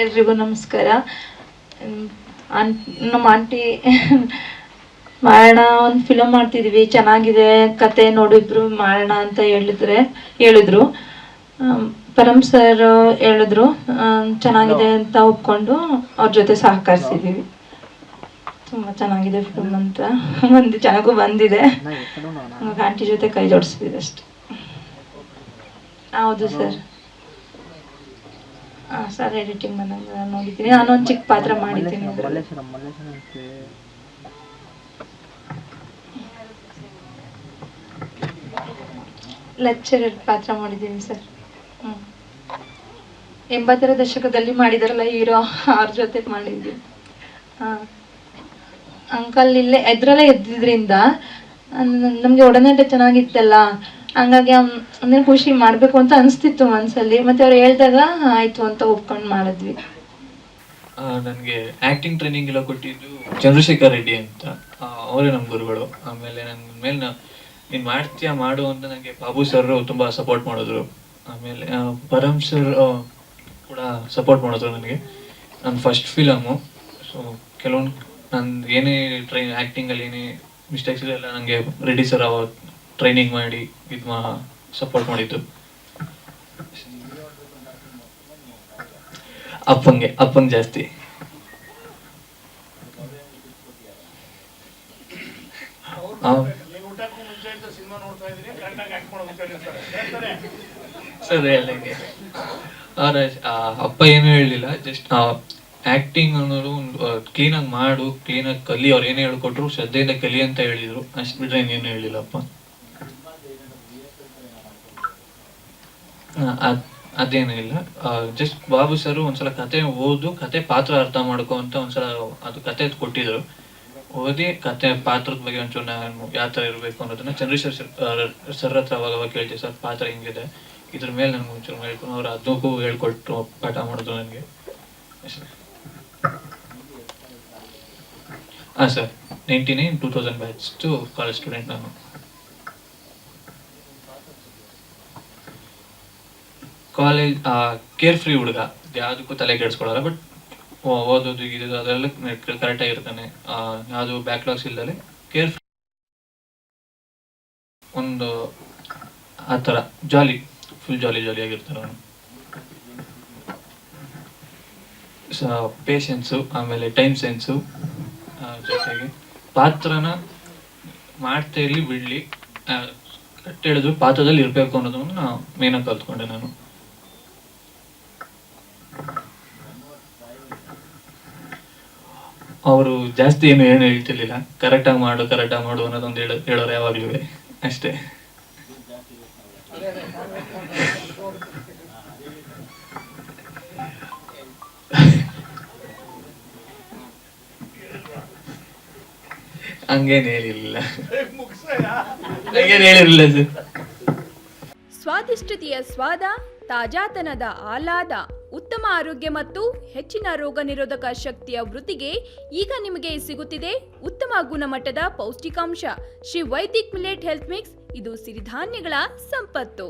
ಎಲ್ರಿಗೂ ನಮಸ್ಕಾರ. ನಮ್ಮ ಆಂಟಿ ಮಾಡೋಣ ಒಂದು ಫಿಲಮ್ ಮಾಡ್ತಿದ್ದೀವಿ, ಚೆನ್ನಾಗಿದೆ ಕತೆ, ನೋಡು ಇಬ್ರು ಮಾಡೋಣ ಅಂತ ಹೇಳಿದ್ರು. ಪರಮ್ ಸರ್ ಹೇಳಿದ್ರು, ಚೆನ್ನಾಗಿದೆ ಅಂತ ಒಪ್ಕೊಂಡು ಅವ್ರ ಜೊತೆ ಸಹಕರಿಸಿದ್ದೀವಿ. ತುಂಬ ಚೆನ್ನಾಗಿದೆ ಫಿಲ್ಮ್ ಅಂತ ಚೆನ್ನಾಗೂ ಬಂದಿದೆ. ಆಂಟಿ ಜೊತೆ ಕೈ ಜೋಡಿಸಿದ್ದೀವಿ ಅಷ್ಟೆ. ಹೌದು ಸರ್. ಸರ್ ಎಡಿಟಿಂಗ್ ಮನೆಗೆ ನೋಡಿದ್ದೀನಿ. ನಾನೊಂದು ಚಿಕ್ಕ ಪಾತ್ರ ಮಾಡಿದ್ದೀನಿ. ಲೆಕ್ಚರರ್ ಪಾತ್ರ ಮಾಡಿದ್ದೀನಿ ಸರ್. 80ರ ದಶಕದಲ್ಲಿ ಮಾಡಿದಾರಲ್ಲ ಹೀರೋ, ಅವ್ರ ಜೊತೆ ಮಾಡಿದ್ದೀನಿ. ಅಂಕಲ್ ಇಲ್ಲೇ ಎದ್ರಲ್ಲೇ ಎದ್ದಿದ್ರಿಂದ ನಮಗೆ ಒಡನಾಟ ಚೆನ್ನಾಗಿತ್ತಲ್ಲ, ಹಂಗಾಗಿ ಅಂದ್ರೆ ಖುಷಿ ಮಾಡಬೇಕು ಅಂತ ಅನಿಸ್ತಿತ್ತು ಮನಸ್ಸಲ್ಲಿ. ಮತ್ತೆ ಅವ್ರು ಹೇಳಿದಾಗ ಆಯಿತು ಅಂತ ಒಪ್ಕೊಂಡು ಮಾಡಿದ್ವಿ. ನನಗೆ ಆ್ಯಕ್ಟಿಂಗ್ ಟ್ರೈನಿಂಗ್ ಎಲ್ಲ ಕೊಟ್ಟಿದ್ದು ಚಂದ್ರಶೇಖರ್ ರೆಡ್ಡಿ ಅಂತ, ಅವರೇ ನಮ್ಮ ಗುರುಗಳು. ಆಮೇಲೆ ನನ್ನ ಮೇಲೆ ನೀನು ಮಾಡ್ತೀಯಾ ಮಾಡು ಅಂತ ನನಗೆ ಬಾಬು ಸರ್ ತುಂಬ ಸಪೋರ್ಟ್ ಮಾಡಿದ್ರು. ಆಮೇಲೆ ಪರಮ್ ಸರ್ ಕೂಡ ಸಪೋರ್ಟ್ ಮಾಡಿದ್ರು ನನಗೆ. ನನ್ನ ಫಸ್ಟ್ ಫಿಲಮು. ಸೊ ಕೆಲವೊಂದು ನಾನು ಏನೇ ಆ್ಯಕ್ಟಿಂಗಲ್ಲಿ ಏನೇ ಮಿಸ್ಟೇಕ್ಸ್ ಇದೆ ಎಲ್ಲ ನನಗೆ ರೆಡ್ಡಿ ಸರ್ ಟ್ರೈನಿಂಗ್ ಮಾಡಿ ಸಪೋರ್ಟ್ ಮಾಡಿದ್ದು. ಅಪ್ಪಂಗೆ ಜಾಸ್ತಿ. ಸರ್ ಹೇಳಂಗೆ ಅಪ್ಪ ಏನೂ ಹೇಳಲಿಲ್ಲ, ಜಸ್ಟ್ ಆ್ಯಕ್ಟಿಂಗ್ ಅನ್ನೋದು ಕ್ಲೀನಾಗಿ ಮಾಡು, ಕ್ಲೀನಾಗಿ ಕಲಿ, ಅವ್ರು ಏನೇ ಹೇಳ್ಕೊಟ್ರು ಶ್ರದ್ಧೆಯಿಂದ ಕಲಿ ಅಂತ ಹೇಳಿದರು. ಅಷ್ಟು ಬಿಟ್ಟರೆ ಇನ್ನೇನು ಹೇಳಿಲ್ಲಪ್ಪ. ಅದೇನೂ ಇಲ್ಲ. ಜಸ್ಟ್ ಬಾಬು ಸರ್ ಒಂದ್ಸಲ ಕತೆ ಓದು, ಕತೆ ಪಾತ್ರ ಅರ್ಥ ಮಾಡ್ಕೊ ಅಂತ ಒಂದ್ಸಲ ಅದು ಕತೆ ಕೊಟ್ಟಿದ್ರು. ಓದಿ ಕತೆ ಪಾತ್ರದ ಬಗ್ಗೆ ಒಂಚೂರು ನಾನು ಯಾವ ಥರ ಇರಬೇಕು ಅನ್ನೋದನ್ನ ಚಂದ್ರಶೇಖರ್ ಸರ್ ಹತ್ರ ಅವಾಗ ಕೇಳ್ತೀವಿ, ಸರ್ ಪಾತ್ರ ಹಿಂಗಿದೆ, ಇದ್ರ ಮೇಲೆ ನನಗೆ ಒಂಚೂರು ಹೇಳ್ಕೊಂಡು ಅವ್ರು ಅದಕ್ಕೂ ಹೇಳ್ಕೊಟ್ರು, ಪಾಠ ಮಾಡಿದ್ರು ನನಗೆ. ಸರ್ 99 2000 ಬ್ಯಾಚ್ ಕಾಲೇಜ್ ಸ್ಟೂಡೆಂಟ್ ನಾನು. ಕಾಲೇಜ್ ಕೇರ್ ಫ್ರೀ ಹುಡುಗ, ಯಾವುದಕ್ಕೂ ತಲೆ ಕೆಡಿಸ್ಕೊಳ್ಳಲ್ಲ. ಬಟ್ ಓದೋದು ಇದು ಅದೆಲ್ಲ ಕರೆಕ್ಟಾಗಿರ್ತಾನೆ. ಯಾವುದು ಬ್ಯಾಕ್ಲಾಗ್ಸ್ ಇಲ್ಲದೆ ಕೇರ್ ಫ್ರೀ, ಒಂದು ಆ ಥರ ಫುಲ್ ಜಾಲಿಯಾಗಿರ್ತಾನೆ ಅವನು. ಪೇಷನ್ಸು, ಆಮೇಲೆ ಟೈಮ್ ಸೆನ್ಸು, ಜೊತೆಗೆ ಪಾತ್ರನ ಮಾಡ್ತಾ ಇರಲಿ ಬಿಡಲಿ, ಕಟ್ ಹೇಳಿದ್ರು ಪಾತ್ರದಲ್ಲಿ ಇರಬೇಕು ಅನ್ನೋದನ್ನು ಮೇನಾಗಿ ಕಲ್ತ್ಕೊಂಡೆ ನಾನು. ಅವರು ಜಾಸ್ತಿ ಏನು ಹೇಳ್ತಿರ್ಲಿಲ್ಲ, ಕರೆಕ್ಟಾಗಿ ಮಾಡು ಅನ್ನೋದೊಂದು ಹೇಳೋರು ಯಾವಾಗಲೂ ಅಷ್ಟೇ. ಹಂಗೇನು ಹೇಳಿರಲಿಲ್ಲ ಸರ್. ಸ್ವಾದಿಷ್ಟತೆಯ ಸ್ವಾದ, ತಾಜಾತನದ ಆಹ್ಲಾದ, ಉತ್ತಮ ಆರೋಗ್ಯ ಮತ್ತು ಹೆಚ್ಚಿನ ರೋಗ ನಿರೋಧಕ ಶಕ್ತಿಯ ವೃದ್ಧಿಗೆ ಈಗ ನಿಮಗೆ ಸಿಗುತ್ತಿದೆ ಉತ್ತಮ ಗುಣಮಟ್ಟದ ಪೌಷ್ಟಿಕಾಂಶ Shri Vaidik millet health mix. ಇದು ಸಿರಿಧಾನ್ಯಗಳ ಸಂಪತ್ತು.